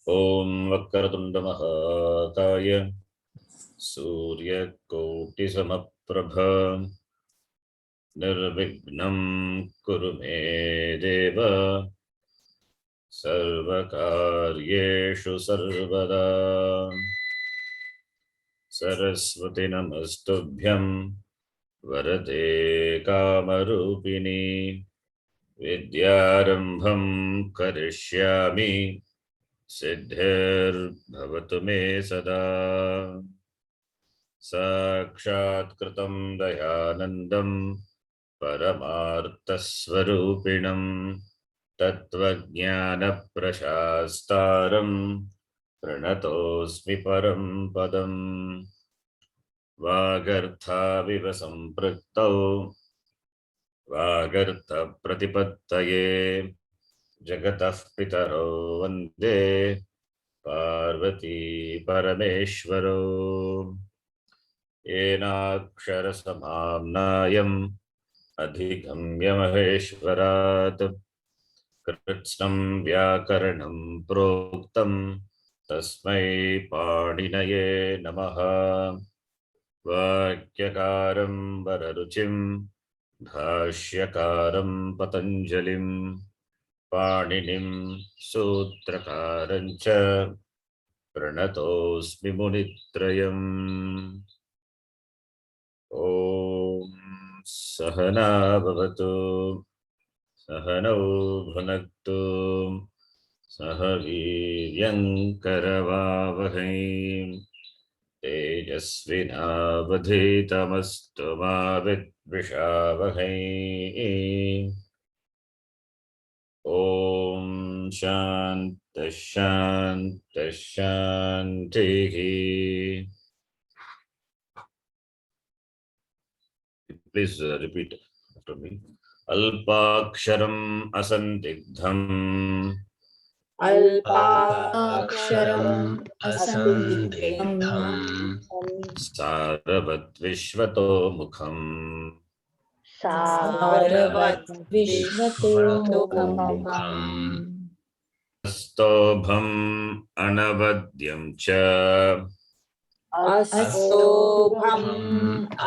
ओम वक्रतुंड महाकाय सूर्यकोटिसमप्रभ निर्विघ्नं कुरु मे देव सर्वकार्येषु सर्वदा। सरस्वती नमस्तुभ्यं वरदे कामरूपिणी विद्यारंभं करिष्यामि सिद्धिर्भवतु मे सदा। साक्षात्कृतं दयानन्दं परमार्थस्वरूपिणं तत्त्वज्ञानप्रशास्तारं प्रणतोऽस्मि परं पदम्। वागर्थाविव सम्पृक्तौ वागर्थप्रतिपत्तये जगतः पितरौ वन्दे पार्वती परमेश्वरौ। येनाक्षरसमाम्नायम् अधिगम्य महेश्वरात् कृत्स्नं व्याकरणं प्रोक्तं तस्मै पाणिनये नमः। वाक्यकारं वररुचिं भाष्यकारं पतञ्जलिं पाणिनिं सूत्रकारं च प्रणतोऽस्मि मुनित्रयम्। ॐ सहना भवतु सहनौ भुनक्तु सह वीर्यं करवावहै तेजस्विनावधीतमस्तु मा विद्विषावहै। ॐ शान्तिः शान्तिः शान्तिः। Please repeat after me. अल्पाक्षरम् असन्दिग्धम् अल्पाक्षरम् असन्दिग्धम् सारवद्विश्वतोमुखम् सारवद्विश्वतोमुखम् स्तोभम् अनवद्यं च अस्तोभम्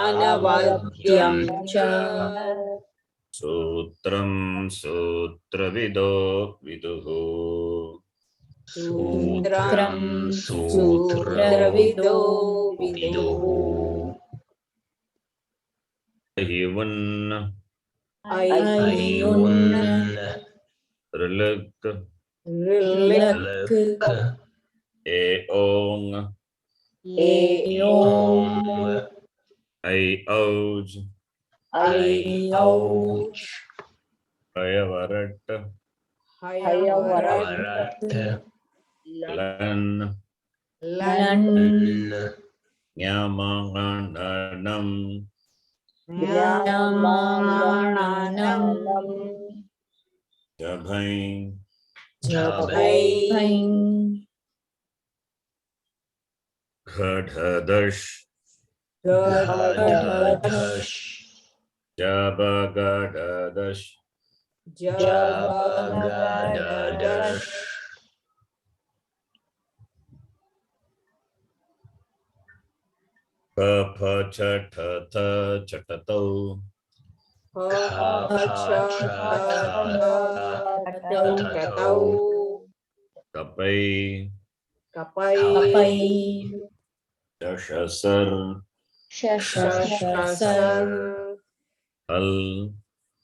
अनवद्यं च सूत्रं सूत्रविदो विदुः सूत्रं सूत्रविदो विदुः अय्युन् अय्युन् ऋलक् ऋलक् एओङ् एओङ् ऐऔज् ऐऔज् हयवरट् हयवरट् लन् लन् ञमङणनं ञमङणनं जभै जभै घढदश् गढधश् जबगडदश् जबगडदश् कफछठथ चटतौ कफछठथौ कपै कपै दशसर् शशसर् हल्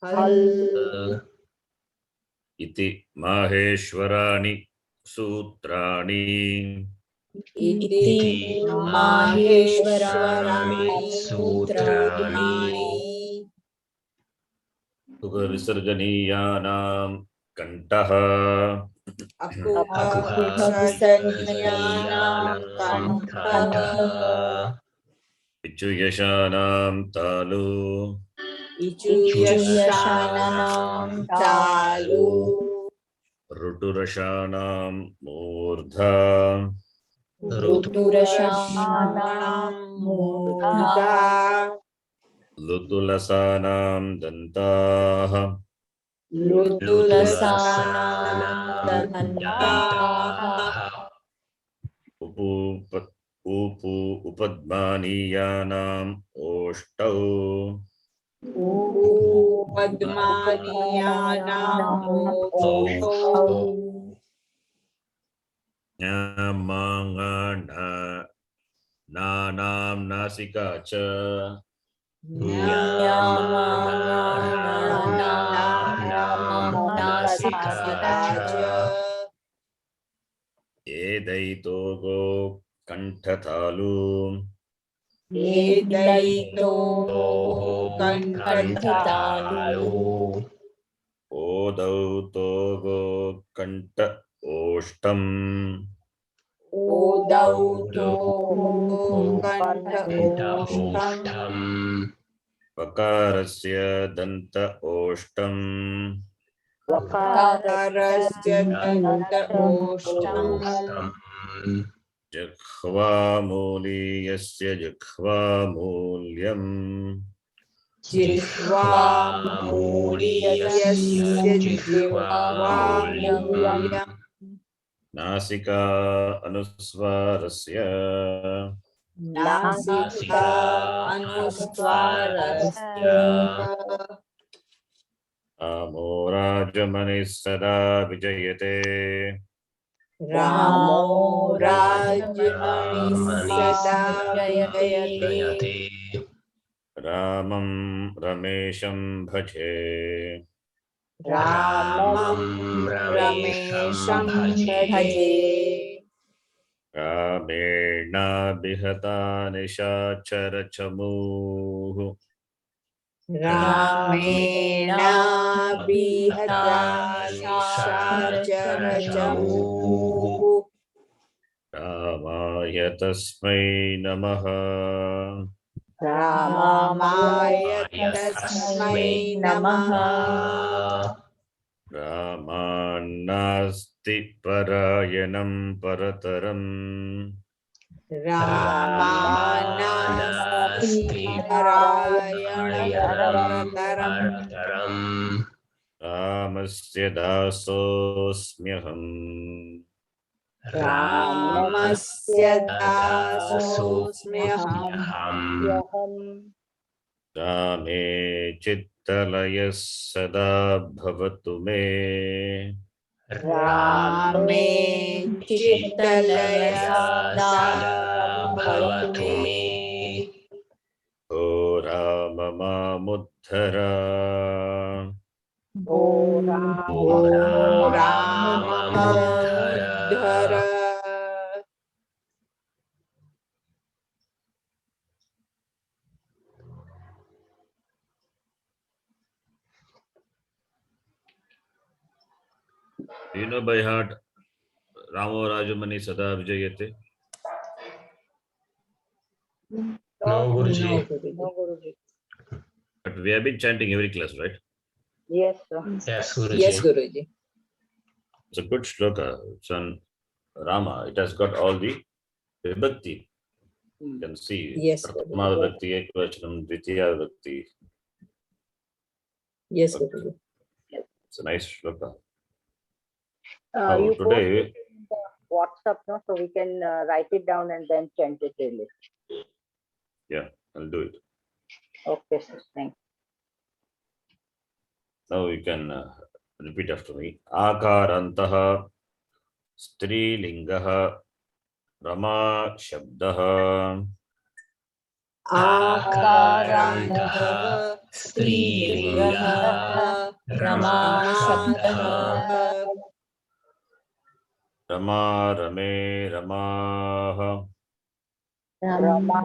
हल् इति माहेश्वराणि सूत्राणि इति माहेश्वराणि सूत्राणि विसर्जनीयानां कण्ठः अकुहविसर्जनीयानां कण्ठः इचुयशानां तालु इचुयशानां तालु ऋटुरशानां मूर्धा ऋटुरशानां मूर्धा लुतुलसानां दन्ताः लुतुलसानां दन्ताः दन्ताः उपद्मानीयानाम् ओष्टौ पद्मानीयानाम् ओष्ठौ नानां नासिका च न्यामानानां नासिका च एदैतोगो कण्ठतालु एदैतो कण्ठतालु ओदौ तोगो कण्ठ ओष्ठम् ओदौ तो कण्ठ ओष्ठम् वकारस्य दन्त ओष्ठम् वकारस्य दन्त ओष्ठम् जिह्वामूलीयस्य जिह्वामूल्यम् जिह्वामूलीयस्य जिह्वामूल्यम् नासिका अनुस्वारस्य नासिका अनुस्वारस्य रामो राजमनिः सदा विजयते रामो राजमणिः सदा विजयते रामं रमेशं भजे रामं रमेशं भजे रामेणाभिहता निशाचरचमूः रामेणाभिहता निशाचरचमूः रामाय तस्मै नमः रामाय तस्मै नमः रामान्नास्ति परायणं परतरम् रामानास्ति परायणं रामस्य दासोऽस्म्यहम् रामस्य दासोऽस्म्यहम् रामे चित्तलयः सदा भवतु मे रामे चित्तलयः सदा भवतु मे ओ राम मामुद्धर ओ Ram मामुद्धर Do you know by heart Ramo Rajamani Sada Vijayate? No, Guruji. No, Guruji. But we have been chanting every class, right? Yes, sir. Yes, Guruji. Yes, Guruji. It's a good shloka. It's on Rama. It has got all the vibhakti. You can see. Yes, Prathama vibhakti, ekvachanam, dvitiya vibhakti. Yes, Guruji. It's a nice shloka. You today, post it in the WhatsApp, no? So we can write it down and then chant it daily. yeah, I'll do it. Okay, sir. Thanks. Now you can repeat after me. Akarantaha strilingaha Rama shabdaha आकारन्तः स्त्रीलिङ्गः रमा शब्दः Rama rame ramaah Rama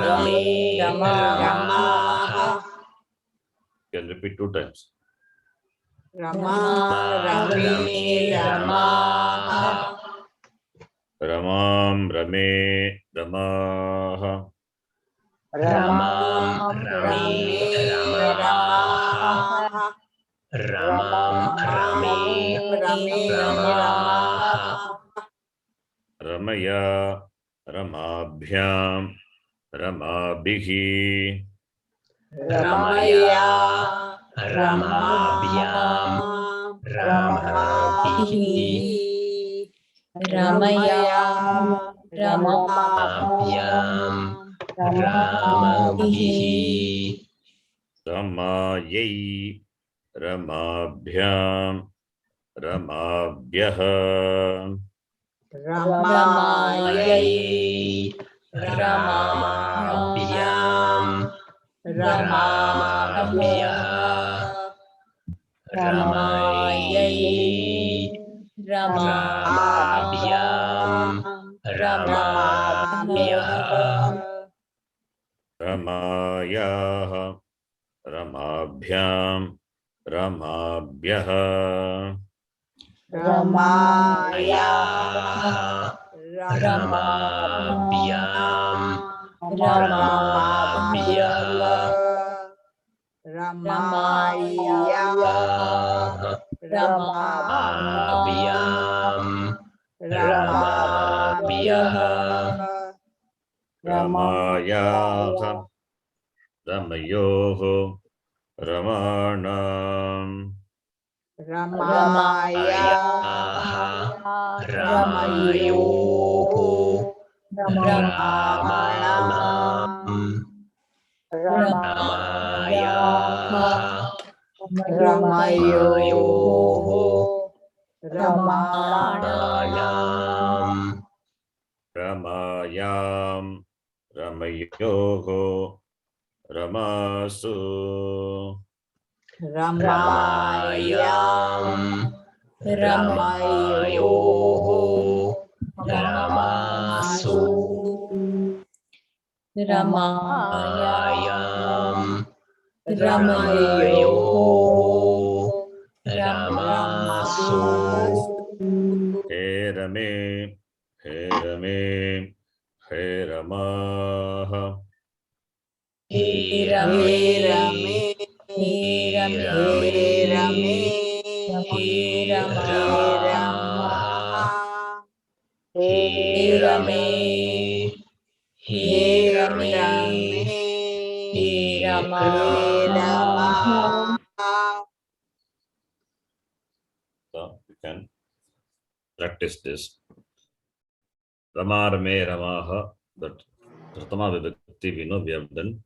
रमे रमाः You can repeat 2 times. Rama रमे रमाः Ramam rame ramaah Ramam रमे रमाः Ramam रमे रमाः Ramaya Ramabhyam Ramabhihi रमया रमाभ्यां रमाभिः रमया रमाभ्यां रामभिः रमायै रमाभ्यां रमाभ्यः रमायै रमाभ्यां रमाभ्यः रमायै रमाभ्यां रमाभ्यः रमायाः रमाभ्यां रमाभ्यः रमायाः रमाभ्यां रमाभ्यः रमायाः रमाभ्यां रमाभ्यः रमायाः रमयोः रमाणां रमायाः रमयोः रमाणां रमायाः रमयोः रमाणां रमायां रमयोः रमासु रमायां रमयोः रमासु रमायां रमयोः रमासु हे रमे हे रमे हे रमाः हे रमे रमे हे रमे हे रमे हे रमे हे रमे हे Rama So you can practice this. Rama Rame Ramaha, that Pratama Vibhakti we know we have done.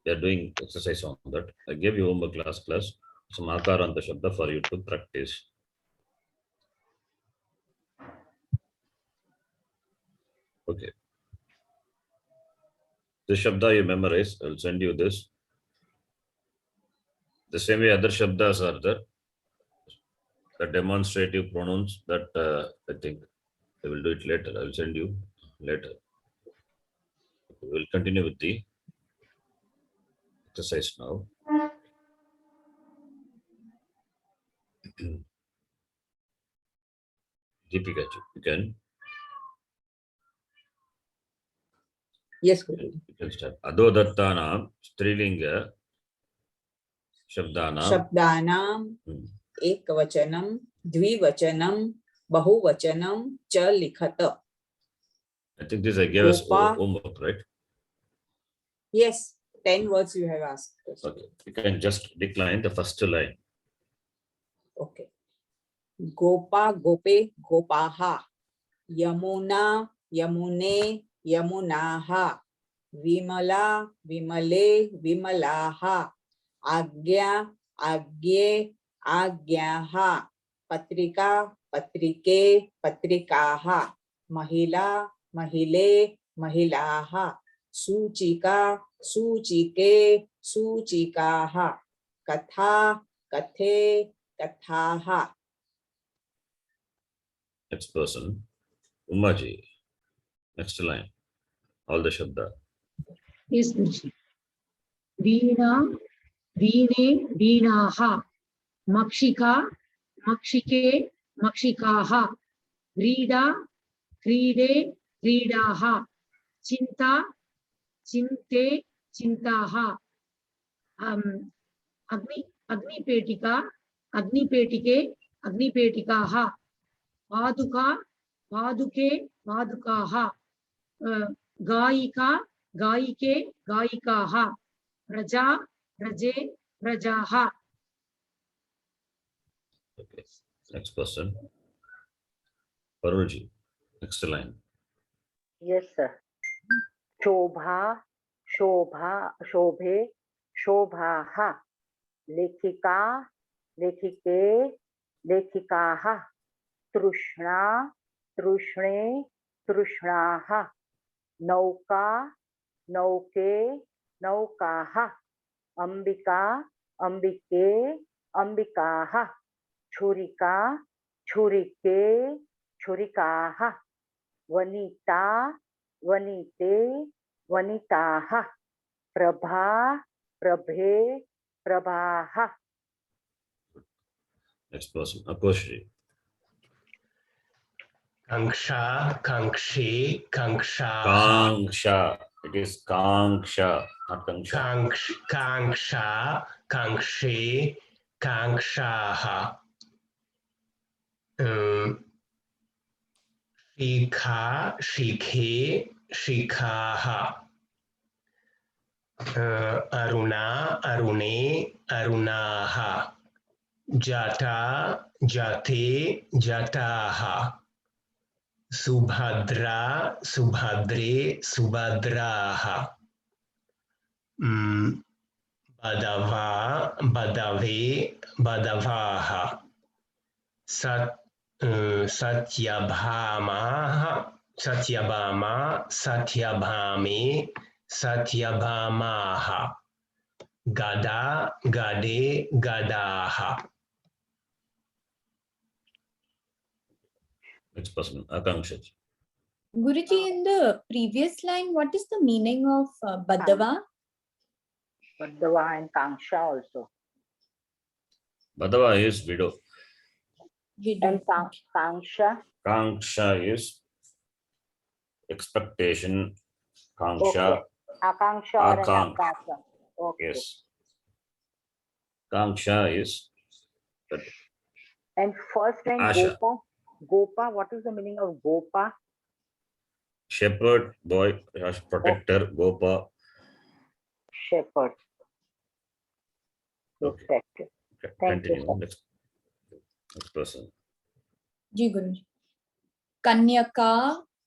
We are doing exercise on that. I gave you homework last class, some Akaranta Shabda for you to practice. Okay. This Shabda you memorize, I'll send you this. The same way other Shabdas are there. The demonstrative pronouns that I think I will do it later. I will send you later. We will continue with the exercise now. Deepika, you can. Yes, Guru. You can start. Adodattanam Strilinga Shabdanam. शब्दानां एकवचनं द्विवचनं बहुवचनं च लिखत. I think this I gave us Gopa. homework, right? Yes, 10 words you have asked us. Okay. You can just decline the first line. Okay. Gopa, gope, gopaha. Yamuna, yamune, yamunaha. Vimala, vimale, vimalaha. Agya, agye, agyaha. Patrika, patrike, patrikaha. Mahila, mahile, mahilaha. Suchika, suchike, suchikaha. Katha, kathe, kathaha. Next person. Umaji. Next line. All the Shabda. Yes, Guruji. Veena, veene, veenaha. Makshika, makshike, makshikaha. Krida, kride, kridaha. Chinta, chinte, chintaha. Agnipetika, agnipetike, agnipetikaha. Paduka, paduke, padukaha. Gayika, gayike, gayikaha. प्रजा प्रजे प्रजाः Okay. Next person. Parulji. Next line. Yes, sir. शोभा शोभा शोभे शोभाः लेखिका लेखिके लेखिकाः तृष्णा तृष्णे तृष्णाः नौका नौके नौकाः अंबिका अंबिके अंबिकाः छुरिका छुरिके छुरिकाः Vanita वनिते वनिताः Prabha प्रभे प्रभाः Next person. Akoshri. Kanksha, Kankshi, Kankshaha. Kanksha. It is Kanksha, not Kanksha. Kanksha, Kankshi, Kankshaha. Shikha, Shikhe, Shikhaha. Aruna, Arune, Arunaha. Jata, Jate, Jataha. Subhadra, Subhadre, Subhadraha. Badava, Badave, Badavaha. Satyabhama, Satyabhama, Satyabhame, Satyabhamaha. Gada, Gade, Gadaha. Next person. Akanksha. Guruji, in the previous line, what is the meaning of Badava? Badava and Kanksha also. Badava is widow. And Kanksha. Kanksha is expectation. Kanksha. Okay. Akanksha or an Akanksha. Akasha. Okay. Yes. Kanksha is And first line Asha. Gopa. Gopa. What is the meaning of Gopa? shepherd, boy, protector, Gopa. Shepherd. Okay. Protector. Okay, Thank you, continue. sir. Next person. जी गुरुजी. कन्यका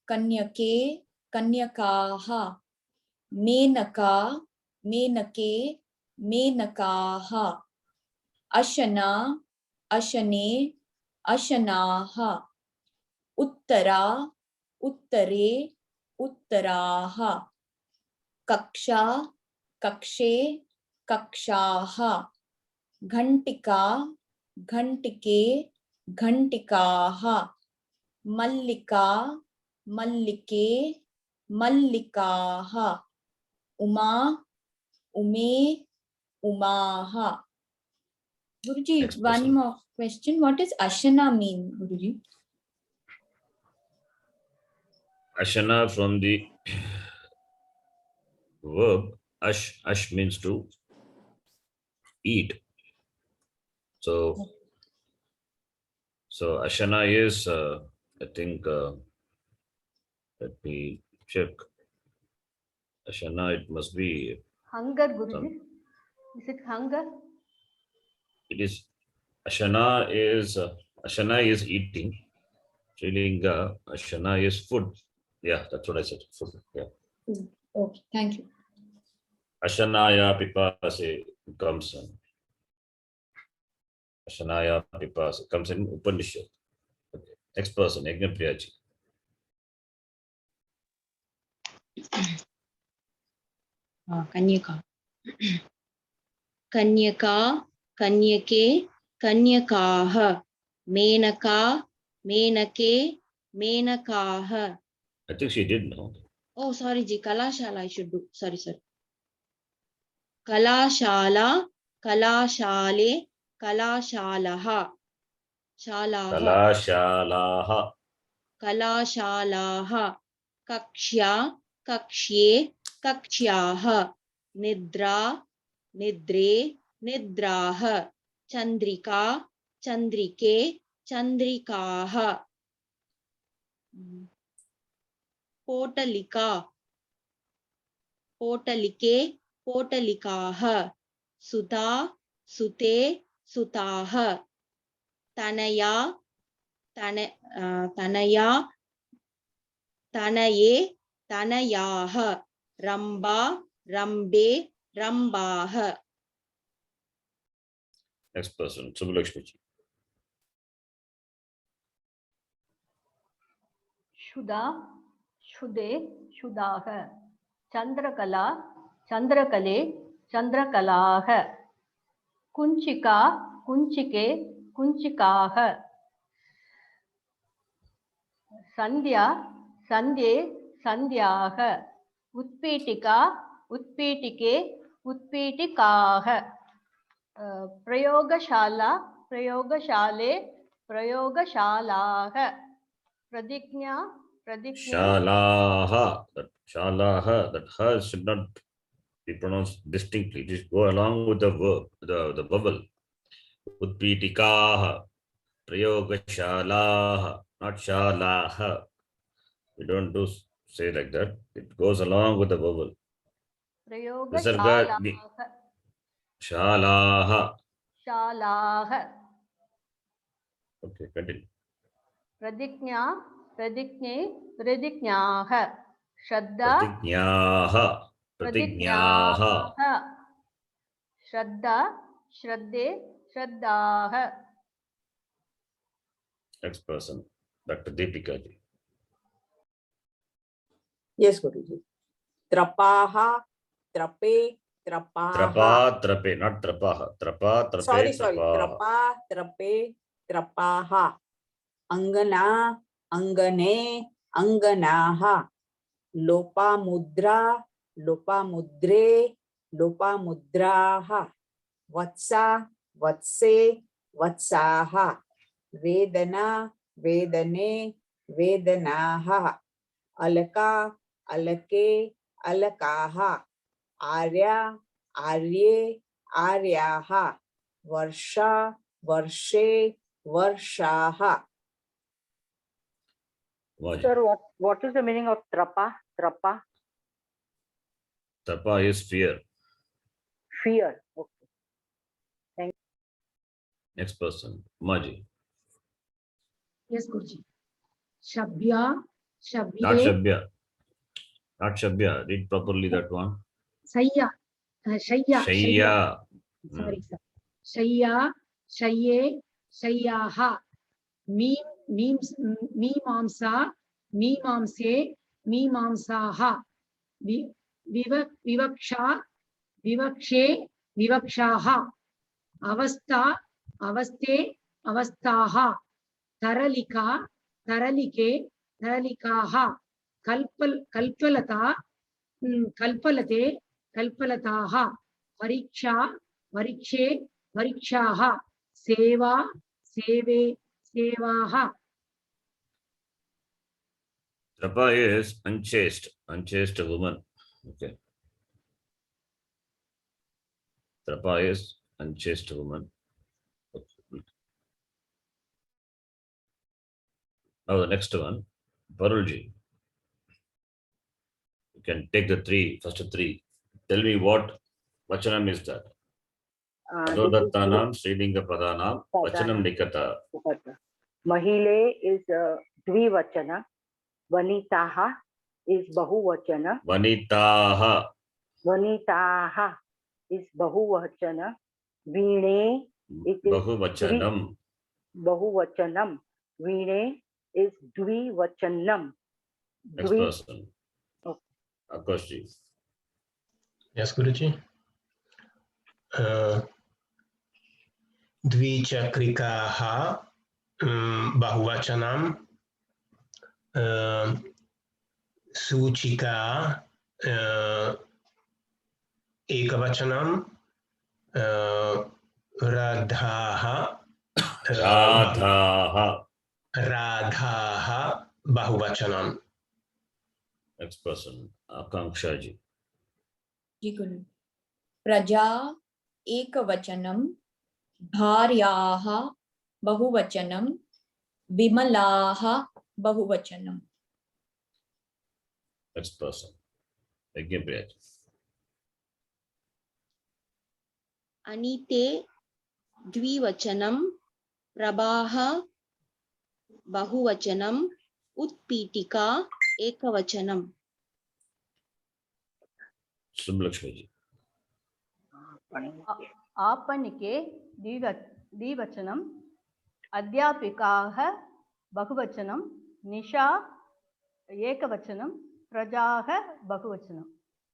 कन्यके कन्यकाः मेनका मेनके मेनकाः अशना अशने अशनाः उत्तरा उत्तरे उत्तराः कक्षा कक्षे कक्षाः घंटिका घंटिके घंटिकाः मल्लिका मल्लिके मल्लिकाः उमा उमे उमाः. Guruji, Next one person. more question. What does Ashana mean, Guruji? Ashana from the verb ash. Ash means to eat. So Ashana is, I think, let me check. Ashana, it must be, Hunger, Guruji. Is it hunger? it is, Ashana is eating. Shrilinga, Ashana is food. Yeah, that's what I said, food. Yeah. Okay, thank you. Ashanaya pipase comes in. Ashanaya pipase comes in Upanishad. Okay. Next person, Yajnapriyaji. कन्यका कन्यका कन्यके कन्यकाः Maneka मेनके मेनकाः. I think she did know. Oh, sorry ji, kalashala I should do. Sorry. Kalashala kalashale kalashalaha shalaha Kalashalaha. kalashalaha kakshya kakshye kakshyaha nidra nidre nidraha chandrika chandrike chandrikaha potalika potalike पोटलिकाः सुता सुते सुताः Tanaya Tanaya तनये तनयाः Rumba रम्बे रम्बाः Next person, Subbalakshmi ji. क्षुदा क्षुदे क्षुदाः Chandrakala चंद्रकले चंद्रकलाः कुंचिका कुंचिके कुंचिकाः संध्या संध्ये संध्याः उत्पीठिका उत्पीठिके उत्पीठिकाः प्रयोगशाला प्रयोगशाले प्रयोगशालाः प्रतिज्ञा प्रतिज्ञा Shalaha, that ha should not be pronounced distinctly. Just go along with the verb, the vowel. Utpitikaha, Prayogashalaha, not shalaha. We don't do say like that. It goes along with the vowel. प्रयोगशालाः Shalaha. शालाः Okay, continue. प्रतिज्ञा प्रतिज्ञे प्रतिज्ञाः श्रद्धा Pratignaha, Pratignaha. श्रद्धा श्रद्धे श्रद्धाः Next person, Dr. Deepika ji. Yes, Guruji. Trapaha, trape, trapaha. Trapa, trape, not trapaha. Trapa, trape, Sorry. trapaha. Trapa, trape, trapaha. Angana, angane, anganaha. Lopa mudra, lopa mudre, lopa mudraha. Vatsa, vatse, vatsaha. Vedana, vedane, vedanaha. Alaka, alake, alakaha. Arya, arye, aryaha. Varsha, varshe, varshaha. Vaji. Sir, what is the meaning of trapa? Trapa? Trapa is fear. Fear. Okay. Next person, Maji. Yes, Guruji. Shabya, Not Shabye, Shabya. Not Shabya. Read properly that one. Shayya, Shayya, Shayya. Sorry, sir. Shayya, Shayye, Shayyaha. Mimamsa, Mimamse, Mimamsaha. Vivaksha, Vivakshe, Vivakshaha. Avastha, Avaste, Avastaha. Taralika, Taralike, Taralikaha. Kalpalata, Kalpalate, Kalpalataha. Pariksha, Varikshe, Varikshaha. Seva, Seve, Sevaha. Trapa is unchaste. Unchaste woman. Okay. Trapa is unchaste woman. Okay. Now the next one, Parulji. You can take the first three. Tell me what Vachanam is that? Adodattanam, Srilinga Pradanam, Vachanam Nikata. Mahile is Dvivachana. Vanitaha is Bahuvachana. Vanitaha. Vanitaha is Bahuvachana. Veene it is Bahuvachanam. Bahuvachanam. Veene is Dvivachanam. Next person. Okay. Akashji. Yes, Guruji. Dvichakrikaha Bahuvachanam. Suchika Ekavachanam. Radhaha Radhaha Bahuvachanam. Next person, Akanksha ji. Ji Guru. Praja ekavachanam, bharyaha bahuvachanam, vimalaha bahuvachanam. Next person, Yajnapriya ji. Anite Dvivachanam, Prabaha Bahuvachanam, Utpitika Ekavachanam. Subbalakshmi ji. आपणिके द्विवचनम् अध्यापिकाः बहुवचनं निशा एकवचनं प्रजाः बहुवचनं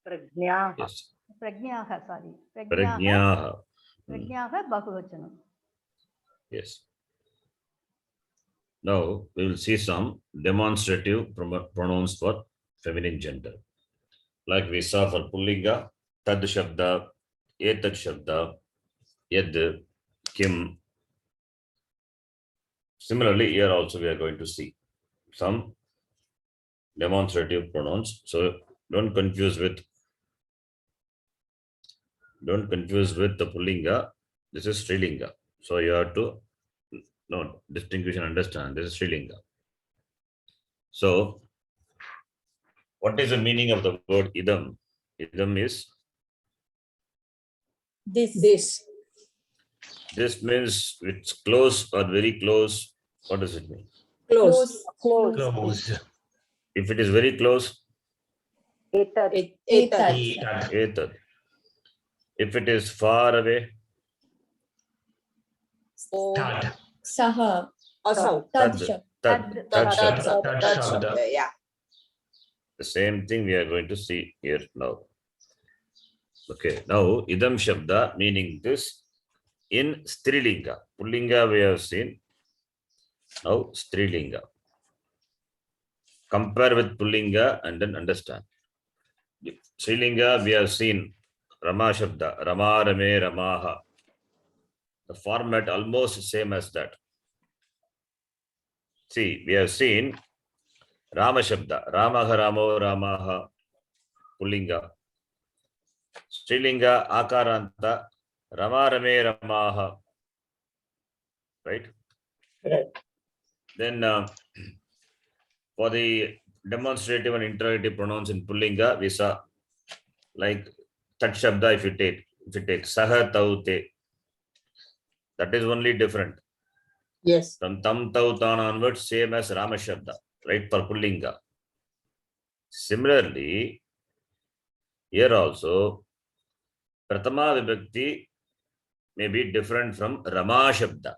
Prajna. Yes. प्रज्ञाः सारी Prajnaha. प्रज्ञाः बहुवचनं. Yes. Now we will see some demonstrative pronouns for feminine gender. Like we saw for Pullinga, Tad Shabda, Etad Shabda, Yed, Kim. Similarly, here also we are going to see some demonstrative pronouns. So don't confuse with the Pullinga. This is Strilinga. So you have to distinguish and understand. This is Strilinga. So what is the meaning of the word idam? Idam is This. this means it's close or very close. What does it mean? Close. Close. If it is very close, Etad. Etad. Etad. etad. If it is far away, Tad. Saha. Also. Tad tad. Shabda. Tad Tad shabda. Shabda. Yeah. The same thing we are going to see here now. Okay, now idam shabda meaning this in Strilinga. Pullinga we have seen. Now Strilinga. Compare with Pullinga and then understand. Strilinga we have seen Rama shabda, Rama, Rame, Ramaha. The format almost same as that. See, we have seen Rama shabda, Ramaha, Ramo, Ramaha, Pullinga. Strilinga Akaranta, Rama, Rame, Ramaha. Right? Right. Then for the demonstrative and interrogative pronouns in Pullinga, we saw like Tat Shabda if you take Saha Tau Te. That is only different. Yes. From Tam Tau Tan onwards, same as Rama Shabda, right, for Pullinga. Similarly, here also, Pratama Vibhakti may be different from Rama Shabda.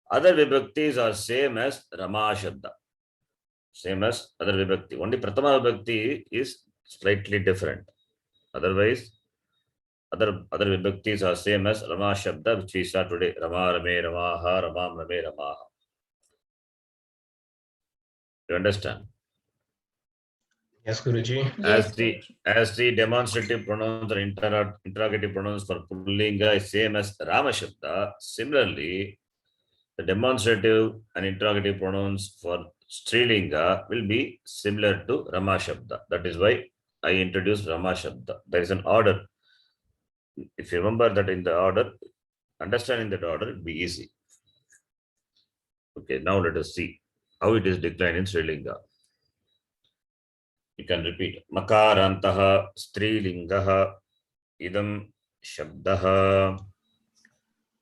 Other Vibhaktis are same as Rama Shabda. Same as other Vibhakti. Only Pratama Vibhakti is slightly different. Otherwise, other Vibhaktis are same as Rama Shabda, which we saw today. Rama, Rame, Ramaha, Ramam, Rame, Ramaha. You understand? Yes, Guruji. As the demonstrative pronouns or interrogative pronouns for Pullinga is same as Rama Shabda, similarly, the demonstrative and interrogative pronouns for Strilinga will be similar to Rama Shabda. That is why I introduced Rama Shabda. There is an order. If you remember that in the order, understanding that order will be easy. Okay, now let us see how it is declined in Strilinga. You can repeat. Makarantaha Strilingaha idam shabdaha.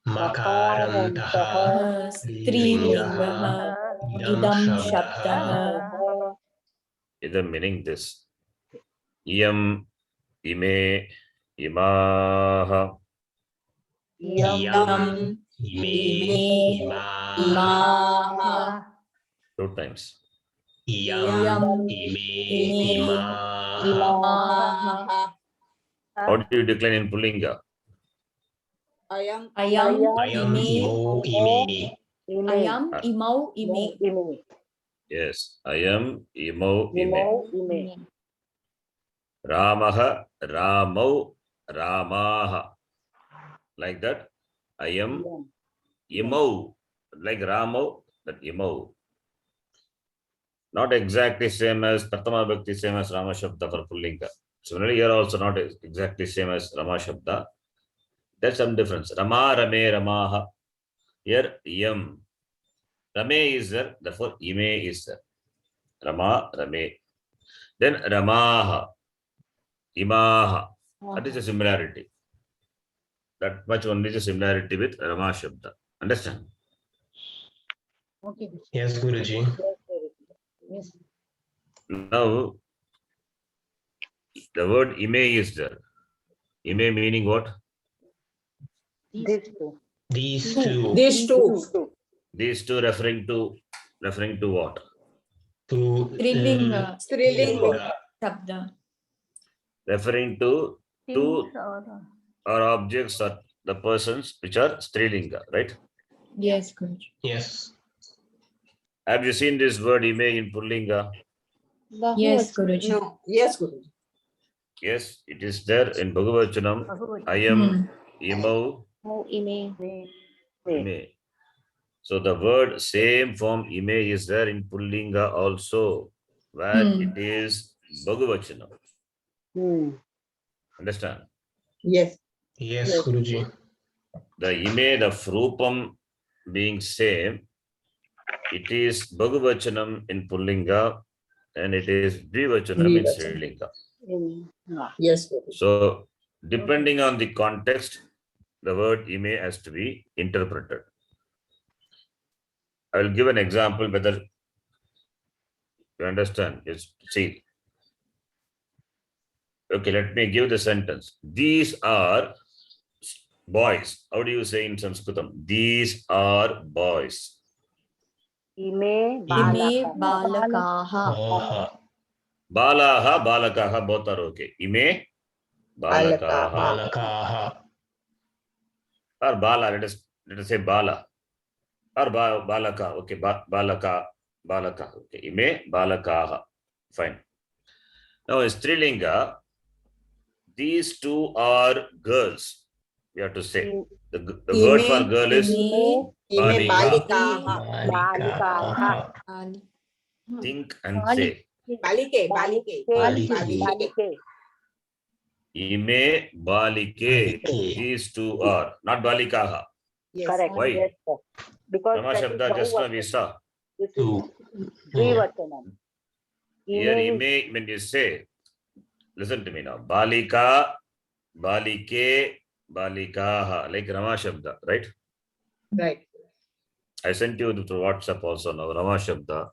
Makarantaha Strilingaha. Idam Shabdaha. Idam meaning this. Iyam, ime, imaha. Yam, ime, ima. Two times. Yam, ime, ima. How do you decline in Pullinga? Ayam. Ayam Ayam, imo, ime. Ayam imau ime. Yes. Ayam, imau, ime. Ime. Ramaha, ramau, ramaha. Like that. Ayam, imau. Like ramau, that imau. Not exactly same as Pratama Vibhakti, same as Rama Shabda for Pullinga. Similarly, here also not exactly same as Rama Shabda. There's some difference. Rama, Rame, Ramaha. Here, Yam. Rame is there, therefore Ime is there. Rama, Rame. Then Ramaha, Imaha. That is a similarity. that much only the similarity with Rama Shabda. Understand? Okay, Guruji. Yes, Guruji. Yes. Now, the word ime is there. Ime meaning what? These two. These two. These two. These two referring to what? To Strilinga. Strilinga. Shabda. Referring to two Things or or objects or the persons which are Strilinga, right? Yes, Guruji. yes. Have you seen this word ime in Pullinga? Yes, Guruji. No. Yes, Guruji. Yes, it is there in Bhagavachanam. Bhagavad I am Hmm. imau Oh, ime. ime. So the word same form ime is there in Pullinga also, where Hmm. it is Bhagavachanam. Understand? Yes. Yes, Guruji. The ime, the frupam being same, it is Bhagavachanam in Pullinga and it is Dvivachanam in Dvivachanam. Strilinga. Yes, Guruji. So depending on the context, the word ime has to be interpreted. I will give an example whether you understand. It's see. Okay, let me give the sentence. These are boys. How do you say in Sanskritam? These are boys. Ime Ime balakaha. Aha. Balaha, balakaha, both are okay. Ime, balakaha. Balakaha. Or bala, let us say bala. Or balaka, okay, balaka, balaka, okay. Ime, balakaha. Fine. Now in Strilinga, these two are girls. We have to say. The word for girl is Ime Balika. balikaha. Balikaha. think and say. Balike. Balike. Balike. Ime, balike. Balike. These two are not balikaha. Yes. Correct. Why? Yes, sir. Because Rama that is Shabda just now we Bahuvachanam. saw. This is Two. Dvivachanam. Here Ime is ime, when you say, listen to me now. Balika, balike, balikaha. Like Rama Shabda, right? Right. I sent you through WhatsApp also now, Rama Shabda.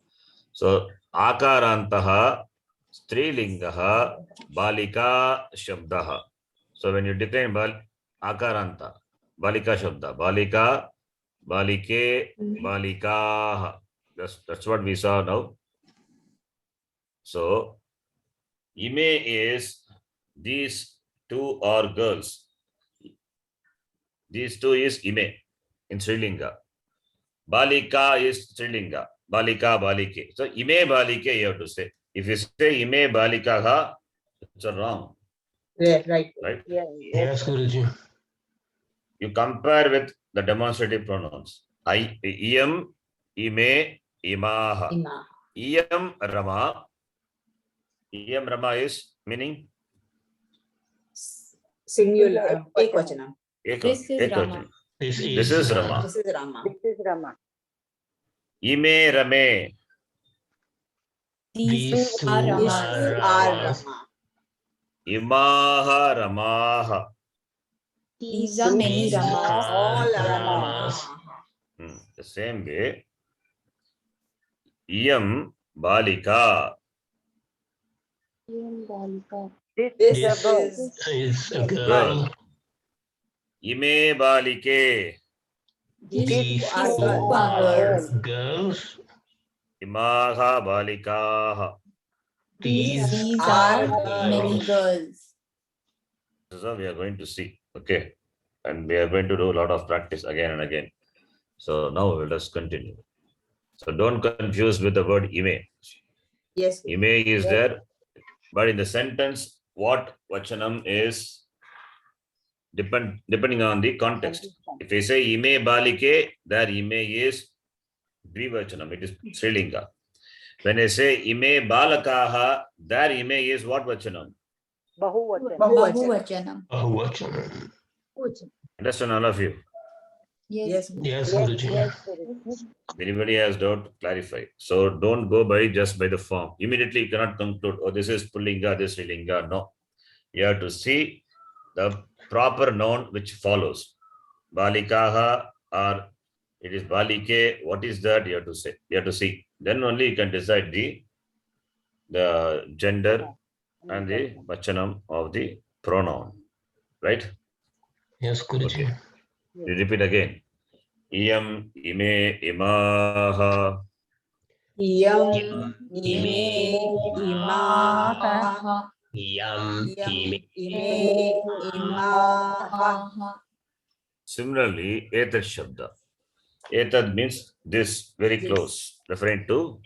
So, akarantaha, strilingaha, balika shabdaha. So, when you decline akaranta, balika shabda, balika, balike, balikaha. That's what we saw now. So, ime is these two are girls. These two is ime in Srilinga. Balika is Strilinga. Balika, balike. So, ime balike you have to say. If you say ime balikaha, it's a wrong. Yeah, right. Right? yes. Yes, Guruji. You compare with the demonstrative pronouns. Iyam, ime, imaha. Ima. Iyam Rama. Iyam Rama is meaning? Singular. Ekvachanam. This is Rama. This This is Rama. This is Rama. This is Rama. Ime Rame. These two are These Ramas. two are are Ramas. Rama. Imaha Ramaha. These are many These Ramas. are All are Ramas. Rama. The same way. Iyam Balika. This This is a girl. Is a Girl. girl. Ime Balike. These These are two girls. are girls. Imaha Balikaha. These are are many girls. girls. This is how we are going to see. Okay. And we are going to do a lot of practice again and again. So now let us continue. So don't confuse with the word ime. Yes. Ime is there, but in the sentence, what vachanam is depending on the context. If I say ime balike, there ime is dvivachanam, it is Srilinga. When I say ime balakaha, there ime is what vachanam? Bahuvachanam. Bahuvachanam. Bahuvachanam. Bahuvachanam. Understand all of you? Yes. Yes, Yes, Guruji. yes, Guruji. If anybody has doubt, clarify. So don't go by just by the form. Immediately you cannot conclude, oh, this is Pullinga, this is Srilinga. No. You have to see the proper noun which follows. Balikaha or it is balike. What is that? You have to say. You have to see. Then only you can decide the gender and the vachanam of the pronoun. Right? Yes, Guruji. Okay. You repeat again. Iyam, ime, imaha. Iyam, Ime, imaha. Yam, Ime. Ime, imaha. Similarly, etad shabda. Etad means this, very Yes. close, referring to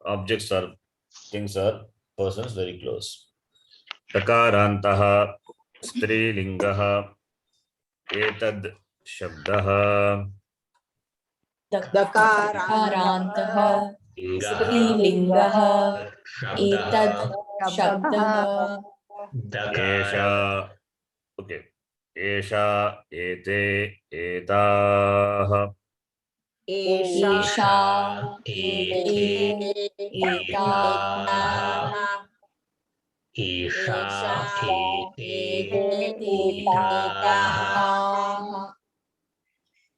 objects or things or persons very close. Takarantaha, strilingaha, etad shabdaha. Dakarantah Lingah, Strilingah Etad Shabdah, Shabdah Dakara, Esha, okay. Esha, ete, etah. Esha Ete, Etah Isha, Ete, Etah.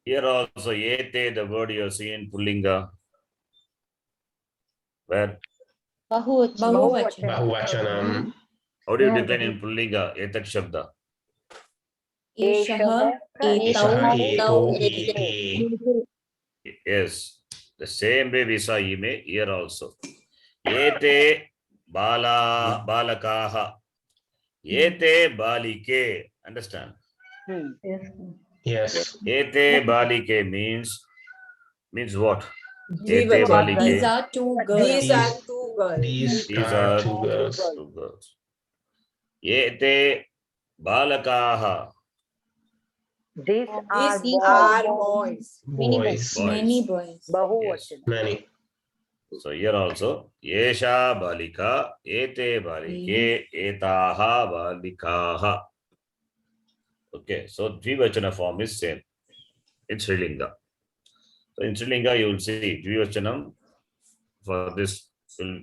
Here also, ete, the word you see in Pullinga. Where? Bahuvachanam. Bahuvachanam, How do you decline in Pullinga? Etat shabda. Eshah Isha, Etau Eto, Ete, Yes. The same way we saw ime, here also. Ete balakaha. Ete balike. Understand? yes, Ete balike means what? Jiva Ete Chandra. These balike. are two girls. These are two girls. these These are are two girls. two girls. Ete balakaha. These These are are boys. Boys, Many boys. Yes. Bahuvachanam. many. So here also, Yesha balika, ete balike, etaha balikaha. Okay, so Dvivachana form is same. It's Srilinga. So in Srilinga, you will see Dvivachanam for this will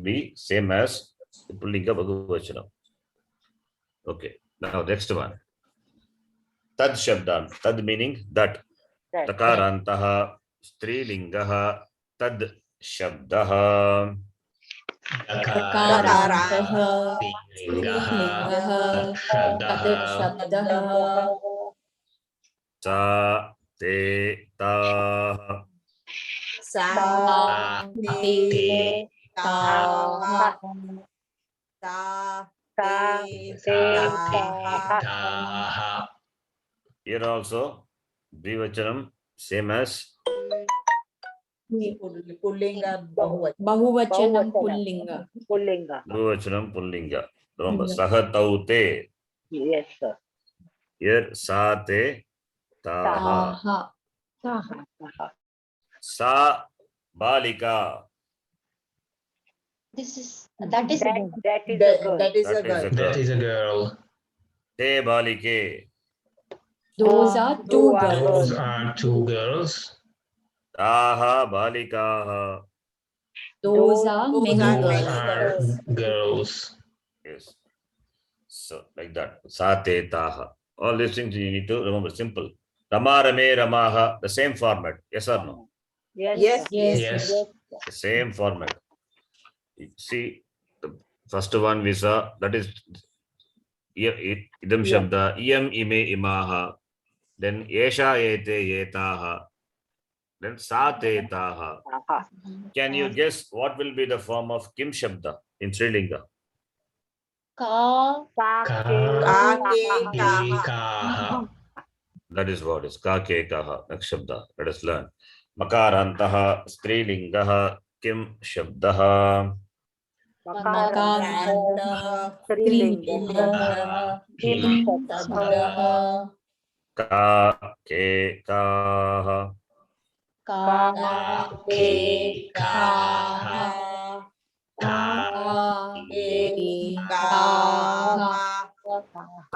be same as the Pullinga Bhagavachanam. Okay, now next one. Tad Shabdan. Tad meaning that. Takarantaha, Strilingaha, Tad Shabdaha. Dakarantah Lingah, Strilingah Tad Shabdah, Shabdah Sa te ta. Sa Te Tah ta Taha, Here also, Dvivachanam, same as Pullinga Bahuvachanam. Bahuvachanam Pullinga. Pullinga. Dvivachanam Pullinga. Remember, Yeah. Saha taute. Yes, sir. Here, sa te taha. Taha Sa balika. That is That is a girl. That is a That is girl. a that girl. is a girl. Te balike. Those are two Those girls. are two girls. Taha balikaha. Those are many Those girls. are girls. Yes. So, like that. Sa te taha. All these things you need to remember. Simple. Rama, Rame, Ramaha. The same format. Yes or no? Yes, Yes. Yes, The same format. You see, the first one we saw, that is idam shabda, iyam ime imaha, then esha ete yetaha, then sa te taha. Can you guess what will be the form of kim shabda in Srilinga? Ka Ekaha, That is what is ka ke kaha, next shabda. Let us learn. Makarantaha, strilingaha, kim shabdaha. Makarantah Strilingah Kim Shabdah Ka ke kaha.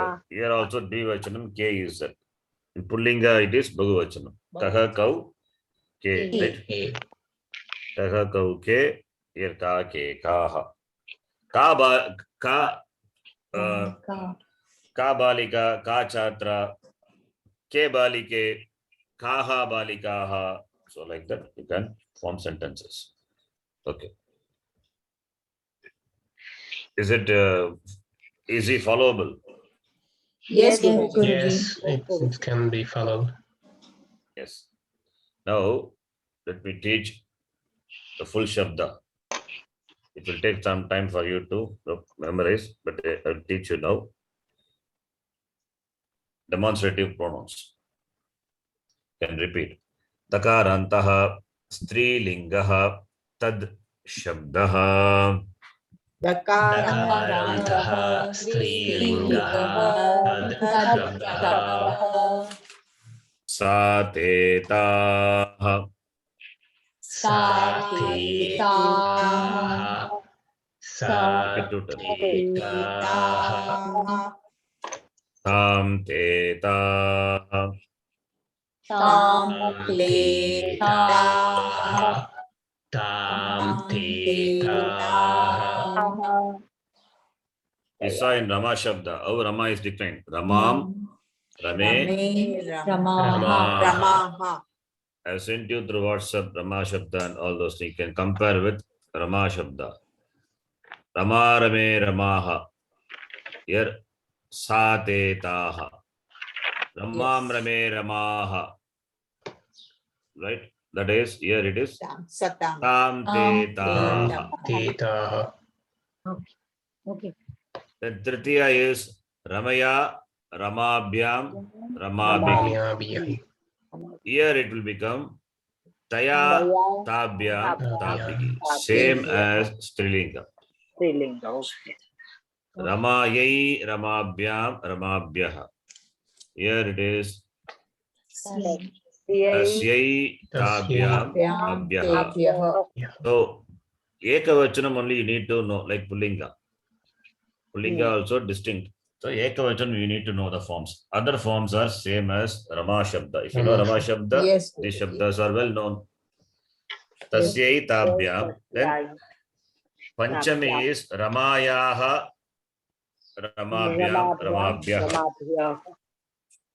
So here also Dvivachanam ke is that. In Pullinga it is Bhagavachanam. Kaha kau ke, right? Kaha kau ke, here ka ke kaha. Ka का बालिका का छात्रा के बालिके kaha balikaha. So like that you can form sentences. Okay, is it easy followable? Yes, Yes, Guruji. Yes, it can be followed. Yes. Now let me teach the full shabda. It will take some time for you to memorize, but I'll teach you now. Demonstrative pronouns. Can repeat. Takarantaha strilingaha tad shabdaha. Dakarantah strilingah tad shabdah. Satetaha. Satetaha. Satetaha. Samtetaha. Tamtetaha. Tamtetaha. We saw in Rama Shabda, how Rama is declined. Ramam, Rame, Ramaha. I have sent you through WhatsApp Rama Shabda and all those things. You can compare with Rama Shabda. Rama Rame Ramaha. Here, Satetaha. Ramam Rame Ramaha. Right? That is, here it is. Satam. Tamtetaha. Tamtetaha. Okay. Then Tritiya is Ramaya, Ramabhyam, Ramabhihi. Ramabhyam. Here it will become Taya, Tabhyam, Tabhihi. Same as Strilinga. Ramayai, Ramabhyam, Ramabhyaha. Here it is Tasyai, Tabhyam, Abhyaha. So, Ekavachanam only you need to know, like Pullinga. Pullinga also distinct. So, Ekavachanam you need to know the forms. Other forms are same as Rama Shabda. If you know Rama Shabda, Yes. these Shabdas are well known. Tasyai, Tabhyam. Then Panchami is Ramayaha, Ramabhyam, Ramabhyaha.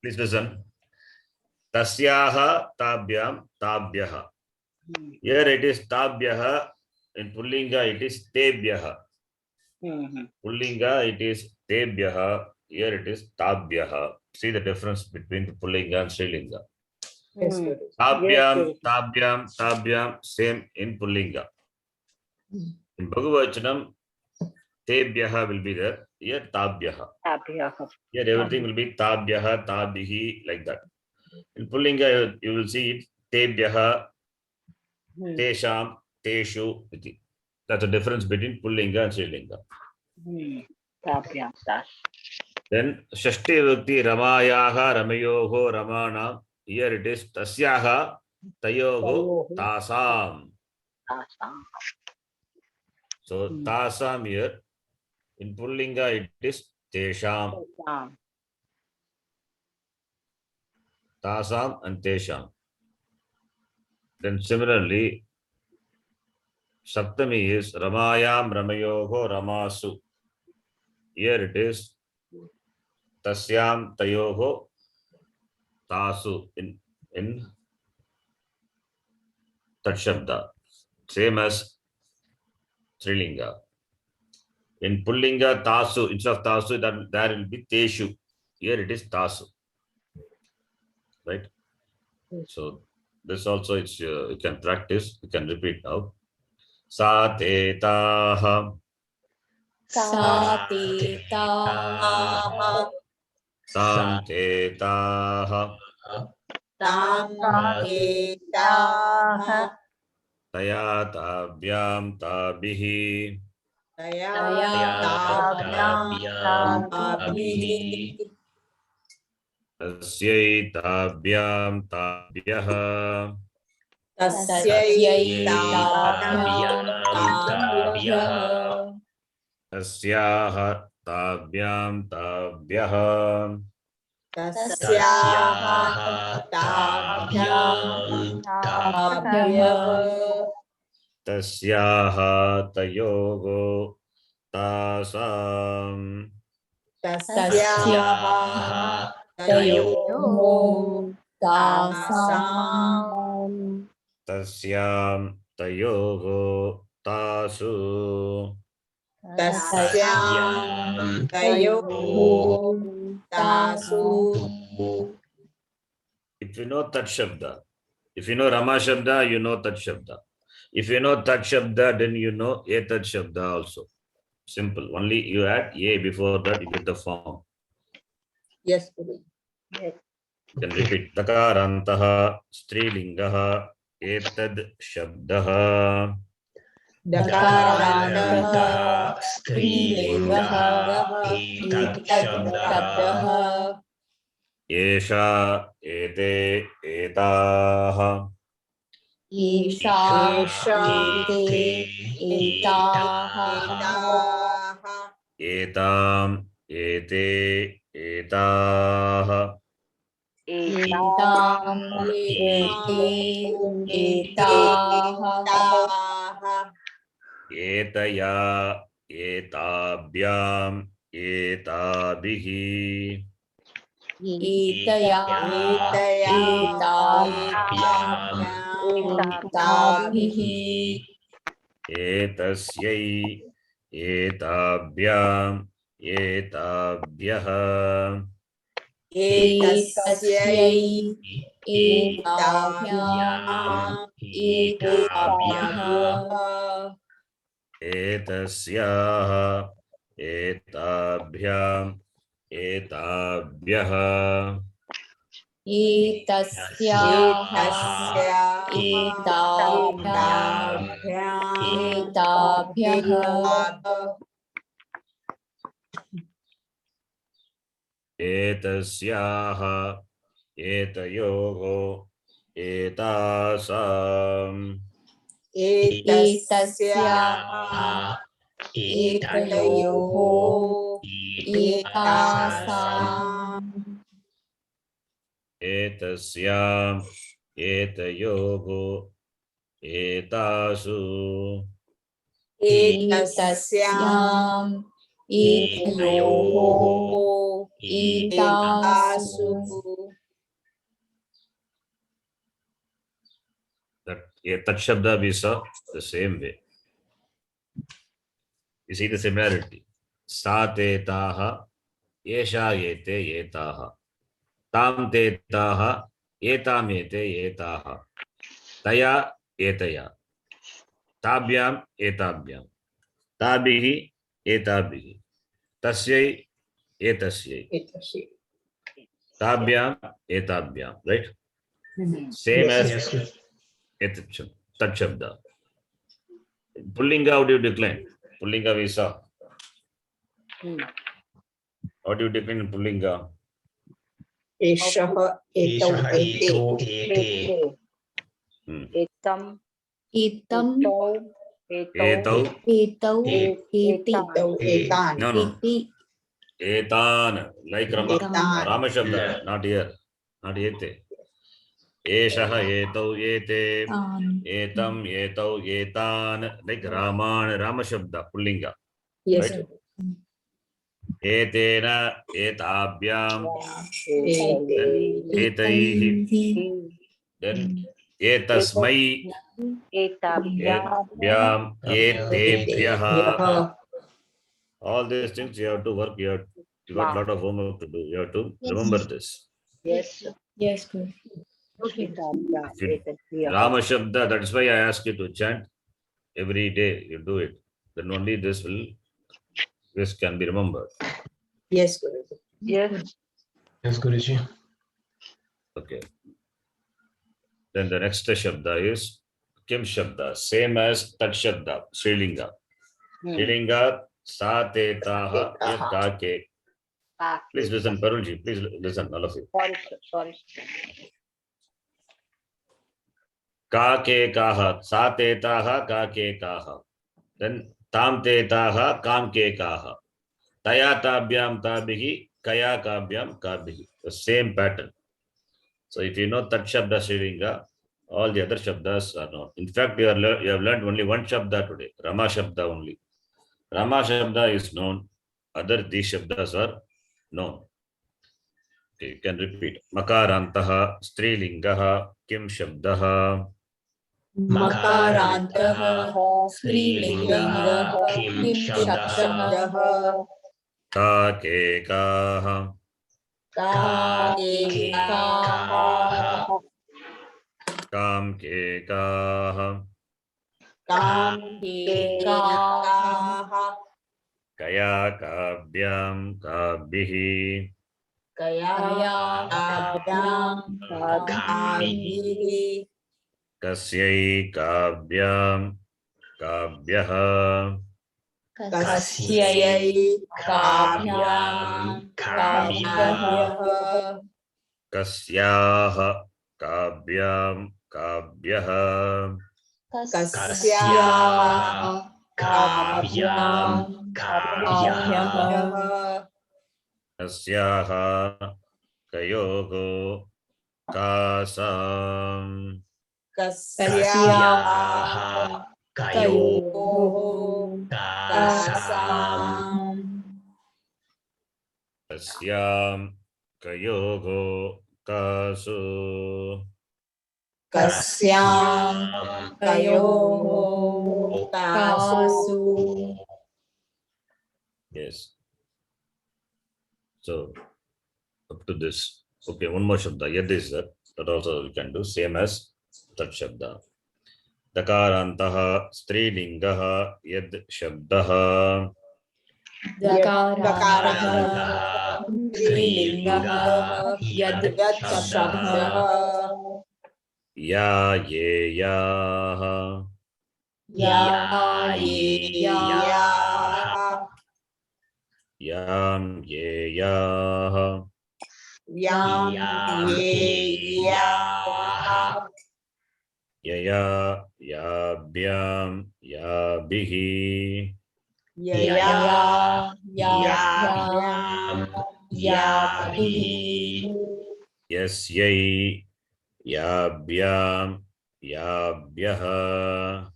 Please listen. Tasyaha, Tabhyam, Tabhyaha. Here it is Tabhyaha. In Pullinga it is Tebhyaha. Pullinga it is Tebhyaha. Here it is Tabhyaha. See the difference between the Pullinga and Strilinga. Yes, Guruji. Tabhyam, Tabhyam, Tabhyam, same in Pullinga. In Bhagavachanam, Tebhyaha will be there. Here Tabhyaha. Here everything will be Tabhyaha, Tabhihi, like that. In Pullinga, you will see it Tebhyaha, Tesham, Teshu. That's the difference between Pullinga and Strilinga. Then Shashti Vibhakti Ramayaha, Ramayoho, Ramana. Here it is Tasyaha, Tayoho, Tasam. So Tasam here. In Pullinga it is Tesham. Tasam and Tesham. Then similarly, Saptami is Ramayam, Ramayoho, Ramasu. Here it is Tasyam, Tayoho, Tasu in Tatshabda. Same as Strilinga. In Pullinga, Tasu, instead of Tasu, there will be Teshu. Here it is Tasu. Right? So this also it's you can practice, you can repeat now. Satetaha. Satetaha. Samtetaha. Tamtetaha. Taya tabhyam tabihi. Tabhyam tabihi. Tasyai tabhyam tabhyaha. Tasyai Tabhyam tabhyaha. Tasyaha tabhyam tabhyaha. Tasyaha Tabhyam tabhyaha. Tasyaha tayogo tasam. तस्याः तयोः तासां तस्यां तयोः तासु तस्यां तयोः तासु If you know Tat Shabda, if you know Rama Shabda, you know Tat Shabda. If you know Tat Shabda, then you know Etat Shabda also. Simple. Only you add A before that, you get the form. Yes, Guru. You can repeat. Dakarantaha Strilingaha Etad Shabdaha. Dakarantah स्त्रीलिङ्गः एतत् शब्दः Esha Ete Etaha. एषा एते एताः Etam Ete Etaha. एताम् एते एताः Etaya Etabhyam Etabihi. एतया एताभिः Etasyai Etabhyam Etabhyah. एतस्यै एताभ्याम् एताभ्यः Etasyah Etabhyam Etabhyah. एतस्याः एताभ्याम् एताभ्यः Etasyah Etayoho Etasam. एतस्याः एतयोः एतासाम् Etasyam Etayoho Etasu. एतस्याम् एतयोः एतासु That Shabda we saw the same way. You see the similarity. Sa te taha, yesha yete yetaha. Tam te taha, etam yete yetaha. Taya etaya. Tabhyam etabhyam. Tabihi etabihi. Tasyai etasyai. Tabhyam etabhyam. Right? Same as Tat Shabda. Pullinga, how do you decline? Pullinga we saw. How do you decline in Pullinga? एषः एतौ एते एतम् एतम् Etau. एतौ एते एतौ एतान् No, no. एते Etan. Like Rama. Etan. Rama Shabda. Not here. Not ete. Eshaha etau ete. तान् Etam etau etan. Like Raman. Rama Shabda. Pullinga. Yes. Right? Etena etabhyam. Etaihi. Then etasmai. Etbhyam. Etebhyaha. All these things you have to work. You got a lot of homework to do. You have to remember this. Yes. yes good Rama Shabda, that is why I ask you to chant every day. You do it. Then only this can be remembered. Yes, Guru. Yes. Yes, Guruji. Okay. Then the next Shabda is Kim Shabda, same as Tat Shabda, Srilinga. Srilinga, Sa Te Taha, Ka Ke. Please listen, Parulji. Please listen, all of you. Sorry. Ka Ke Kaha, Sa Te Taha, Ka Ke Kaha. Then Tam Te Taha, Kam Ke Kaha. Taya Tabhyam Tabihi, Kaya Kabhyam Kabhihi. The same pattern. So if you know Tat Shabda Srilinga, all the other Shabdas are known. In fact, you have learned only one Shabda today, Rama Shabda only. Rama Shabda is known. Other these Shabdas are No. Okay, you can repeat. Makarantah Strilingah Kim Shabdah. Makarantah स्त्रीलिङ्गः Strilingaha किं Kim शब्दः Shabdaha Kakekah काः Kamkekah Kamkekaha Kaya Kabyam Kabbihi Kaya Kabyam Kabbihi Kasyai Kabyam Kabyaha Kasyai Kavyam Kabyaha Kasyaha Kabyam Kabyaha Kasyaha काव्यां काव्यः Asyaha Kayogo Kasam Kasyaha कयोः Kasam Asyam Kayogo Kasu Kasyam Kayoho Kasu. Yes. So up to this. Okay, one more shabda. Yad is that. That also we can do. Same as that shabda. Dakarantah Strilingah Yad Shabdah. Dakarantah Strilingaha Yad Shabdaha Ya Ye Yaha Ya Ye Ya Yam Ye Yaha Yam Ye Yaha Yaya Yabyam Yabihi Yaya Yabyam Yabihi Yasyai Yabyam Yabyaha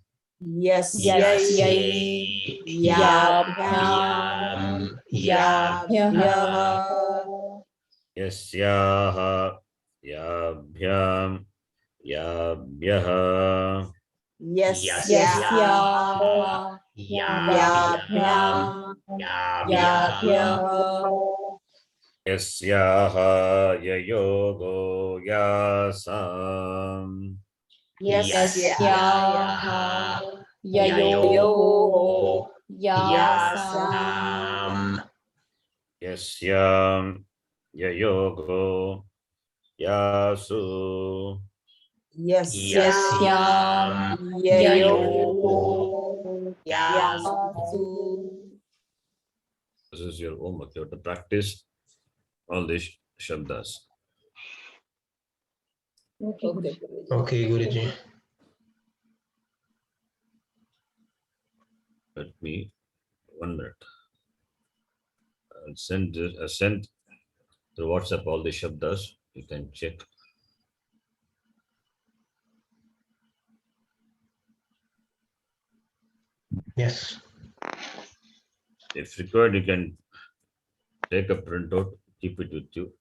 Yasyai Yabyam Yabyaha Yasyaha Yabyam Yabyaha Yasyaha Yabyam Yabyaha Yasyaha Yayogo Yasam Yasyaha Yayoho Yasam Yasyam Yayogo Yasu Yasyam Yayoho Yasu. This is your homework. You have to practice all these shabdas. Okay, Guruji. Okay, Guruji. Let me 1 minute. I'll send through WhatsApp all the shabdas. You can check. Yes. If required, you can take a printout, keep it with you.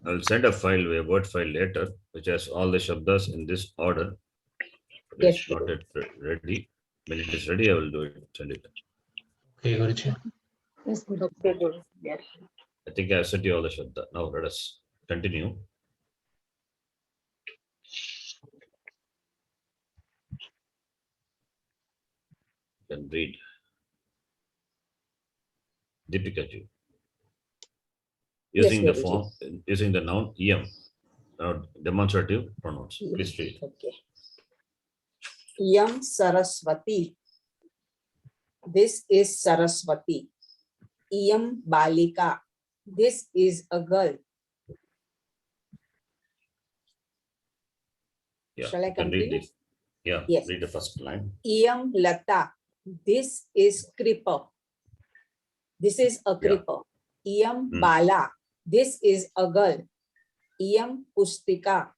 I'll send a file, a Word file later, which has all the shabdas in this order. But Yes, it's not yet ready. When it is ready, I will do it. Send it. Okay, Guruji. Yes, Guruji. Okay, Guru. Yes. I think I have sent you all the shabda. Now let us continue. You can read. Deepika ji. Using the Guruji. form, using the noun yam. Now demonstrative pronouns. Please read. Okay. Yam Saraswati. This is Saraswati. Iyam Balika. This is a girl. Yeah, Shall I you can read continue? this. Yeah, Yes. read the first line. Iyam Lata. This is creeper. This is a creeper. Iyam Bala. This is a girl. Iyam Pustika.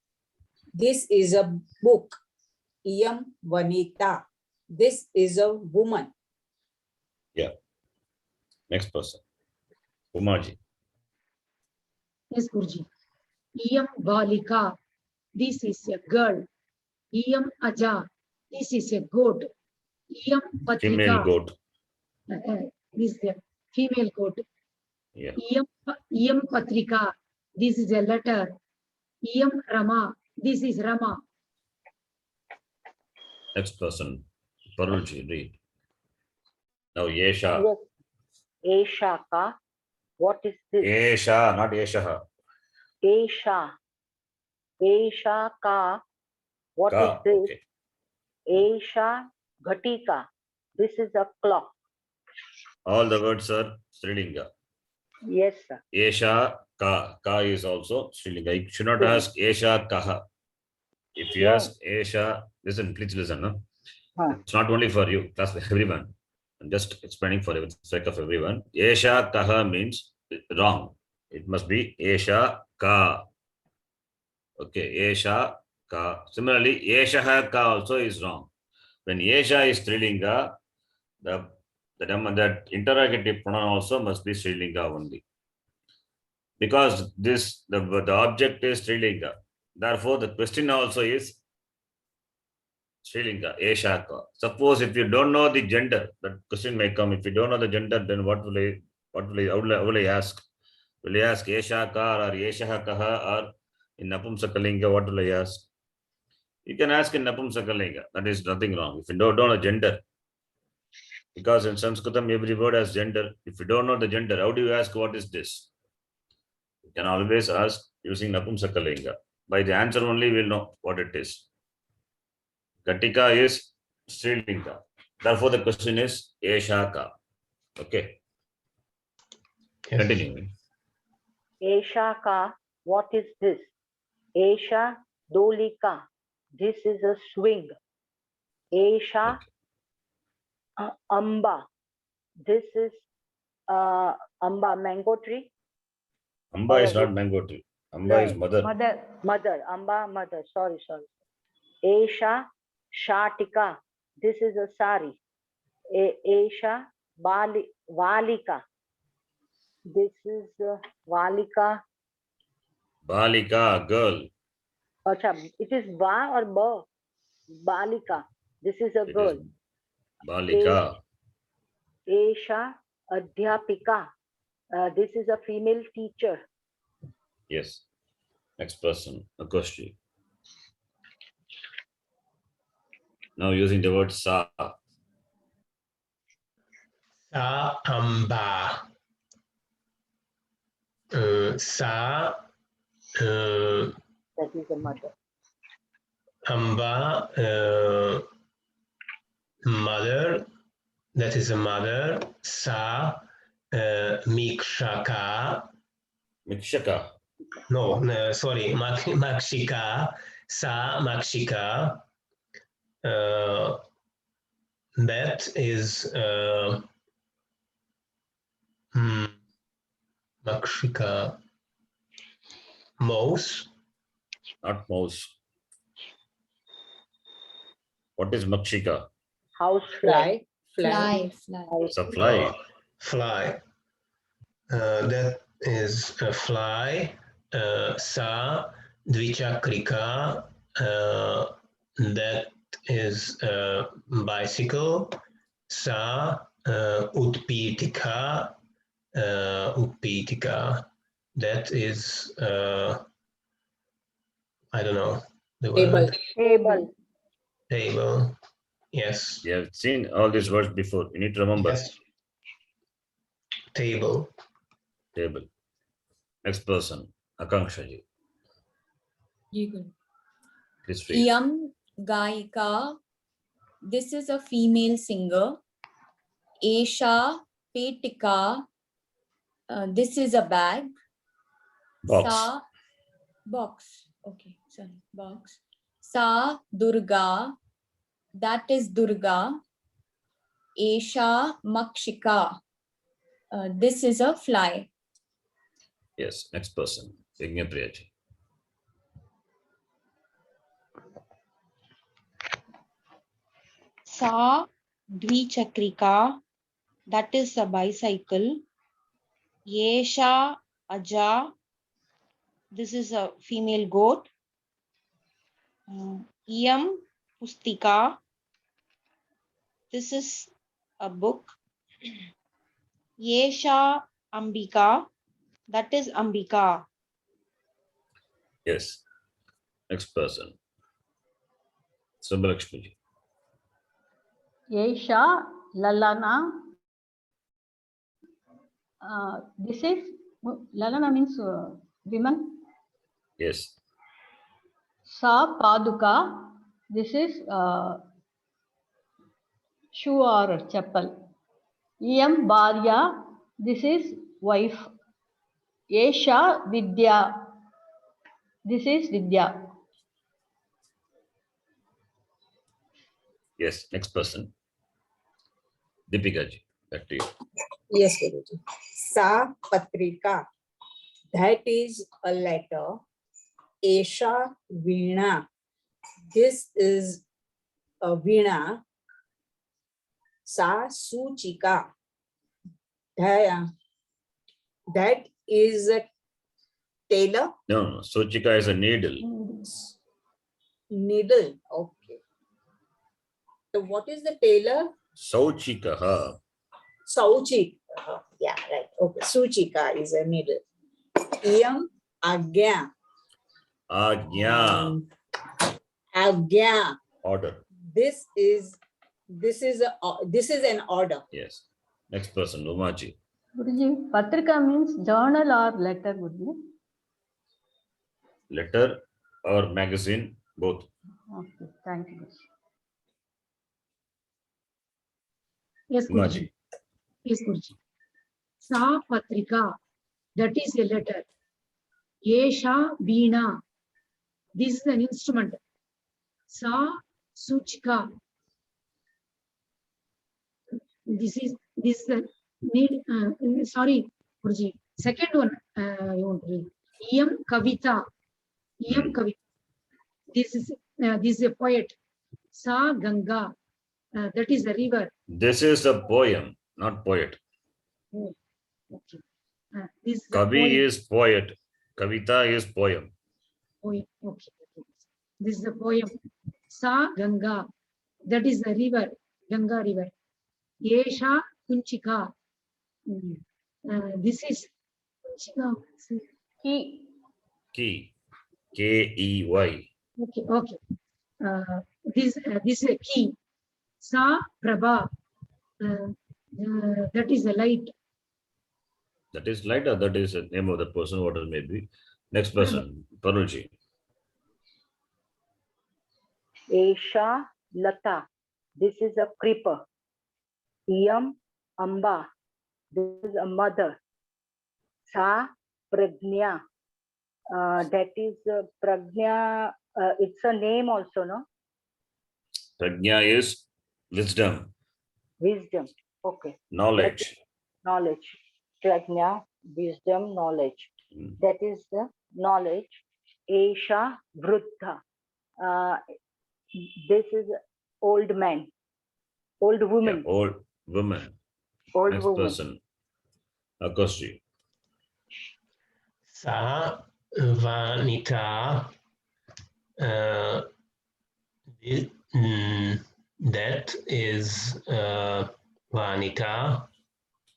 This is a book. Iyam Vanita. This is a woman. Next person. Umaji. Yes, Guruji. Iyam Balika. This is a girl. Iyam Aja. This is a goat. Iyam Female Patrika. goat. This is a female goat. Yeah. Iyam Patrika. This is a letter. Iyam Rama. This is Rama. Next person. Parulji, read. Now Yesha. Yes. Esha ka. What is this? Esha, not Yeshaha. Esha. Esha ka. What is Ka. this? Okay. Esha Ghatika. This is a clock. All the words are Strilinga. Yes, sir. Esha ka. Ka is also Strilinga. You should not ask Esha kaha. If you Yeah. ask Esha, listen, please listen. No? Huh. It's not only for you, that's for everyone. I'm just explaining for the sake of everyone. Esha kaha means wrong. It must be Esha ka. Okay, Esha ka. Similarly, Eshaha ka also is wrong. When Esha is Strilinga, that interrogative pronoun also must be Strilinga only. Because the object is Strilinga. Therefore, the question also is Strilinga, Esha ka. Suppose if you don't know the gender, that question may come. If you don't know the gender, then how will I ask? Will I ask Esha ka or Eshaha kaha, or in Napumsakalinga, what will I ask? You can ask in Napumsakalinga. That is nothing wrong. If you don't know the gender, because in Sanskritam every word has gender. If you don't know the gender, how do you ask what is this? You can always ask using Napumsakalinga. By the answer only we'll know what it is. Gatika is Strilinga. Therefore the question is Eshaka. Okay. Yes. Continue. Esha ka. What is this? Esha Dolika. This is a swing. Esha Amba. This is Amba, mango tree. Amba is not mango tree. Amba is Right. mother. Mother. Amba, mother. Sorry. Esha Shatika. This is a sari. Esha Valika. This is Valika. Balika, girl. Acha, it is Va or Ba? Balika. This is a It is girl. Balika. Esha Adhyapika. This is a female teacher. Yes. Next person, Akoshi. Now using the word sa. Sa Amba. Sa That is a mother. Amba, mother, that is a mother. Sa Mikshaka. Mikshaka. No, sorry, Makshika. Sa Makshika. That is Makshika. Mouse. Not mouse. What is Makshika? Housefly. Fly. Fly. It's a fly. Fly. That is a fly. Sa Dvichakrika. That is a bicycle. Sa Utpitika. Utpitika. That is I don't know the word. Table. Table. Yes. You have seen all these words before. You need to remember. Yes. Table. Table. Next person, Akankshaji. Please read. Iyam Gaika. This is a female singer. Esha Petika. This is a bag. Box. Sa box. Okay, sorry, box. Sa Durga. That is Durga. Esha Makshika. This is a fly. Yes. Next person, Yajnapriyaji. Sa Dvichakrika. that is a bicycle. Yesha Aja, this is a female goat. Iyam Pustika, this is a book. Yesha Ambika, that is Ambika. Yes. Next person. Subbalakshmi. Yesha Lalana. This is Lalana means women. Yes. Sa Paduka. This is shoe or chappal. Iyam Bharya. This is wife. Yesha Vidya. This is Vidya. Yes. Next person. Deepika ji. Back to you. Yes, Guruji. Sa Patrika, that is a letter. Esha Veena, this is a Veena. Sa Suchika, that is a tailor. No. Sochika is a needle. Needle. Okay. So what is the tailor? Sauchikaha. Sauchik. Yeah, right. Okay. Suchika is a needle. Iyam Agya. Ajna. Agya. Order. This is an order. Yes. Next person. Umaji. Guruji, Patrika means journal or letter, Guruji. Letter or magazine, both. Okay, thank you, Guruji. Yes, Guruji. Umaji. Yes, Guruji. Sa Patrika, that is a letter. Yesha Veena, this is an instrument. Sa Suchika, this is the need. Sorry, Guruji. Second one, you want to read. Iyam Kavita. Iyam Kavita. This is a poet. Sa Ganga, that is a river. This is a poem, not poet. Oh, okay. This is a Kavi poem. is poet. Kavita is poem. Poem. Okay. This is a poem. Sa Ganga, that is the river, Ganga river. Yesha Kunchika, this is Kunchika. Key. Key. K-E-Y. Okay. This is a key. Sa Prabha, that is a light. That is light or that is the name of the person, whatever may be. Next person. Parulji. Esha Lata, this is a creeper. Iyam Amba, this is a mother. Sa Pragnya, that is Pragnya, it's a name also, no? Prajna is wisdom, Wisdom, okay. knowledge. Knowledge. Pragnya, wisdom, knowledge. Mm. That is the knowledge. Esha Vruddha, this is old man, old Yeah, woman, old woman. old Next woman. person. Akoshi. Sa Vanita, that is Vanita,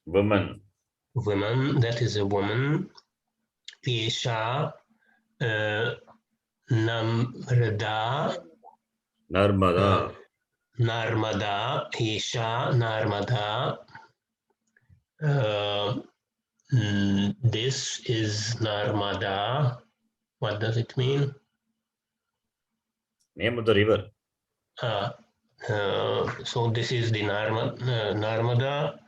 Woman. woman, that is a woman. Isha Namrada, Narmada. Narmada, Isha Narmada. This is Narmada. What does it mean? Name of the river. So this is the Narmada.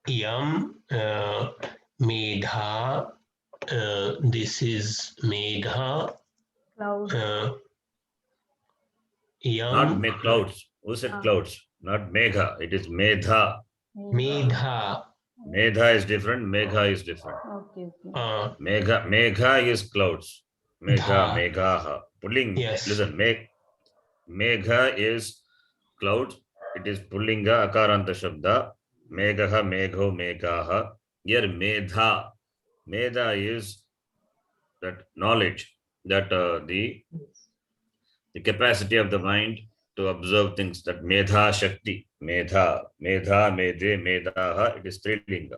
Yam Medha. This is Medha. Cloud. Not Yam clouds. Who said clouds? Not Megha. It is Medha. Medha. Medha is different. Megha is different. Okay. Megha is clouds. Megha, Dha. Meghaha. Pulling. Yes. Listen, Megha is clouds. it is Pullinga Akaranta Shabda. Megha, Megho, Megaha. Here Medha. Medha is that knowledge, that the capacity of the mind to observe things, that Medha Shakti. Medha, Medha, Medhe, Medaha. It is Strilinga.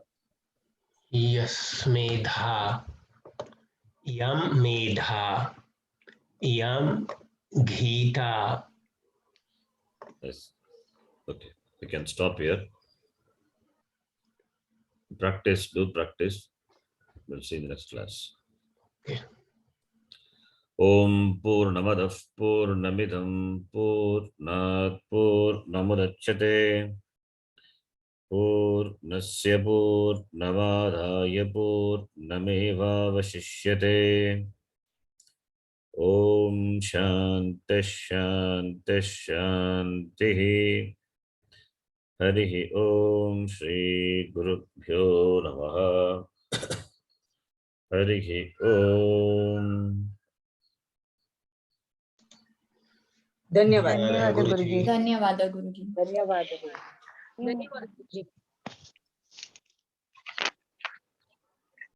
Yes, Medha. Yam Medha. Yam Ghita. Yes. Okay. We can stop here. Practice, do practice. We'll see in the next class. Okay. Om Purnamadah Purnamidam Purnat Purnamudachyate Purnasya Purnamadaya Purnamevavashishyate. Om Shanti Shanti Shanti. Harihi Om Shri Gurubhyo Namaha. Harihi Om. धन्यवाद. Dhanyawad, Guruji. Dhanyawada Guruji. Dhanyawad. Dhanyawad, Guruji.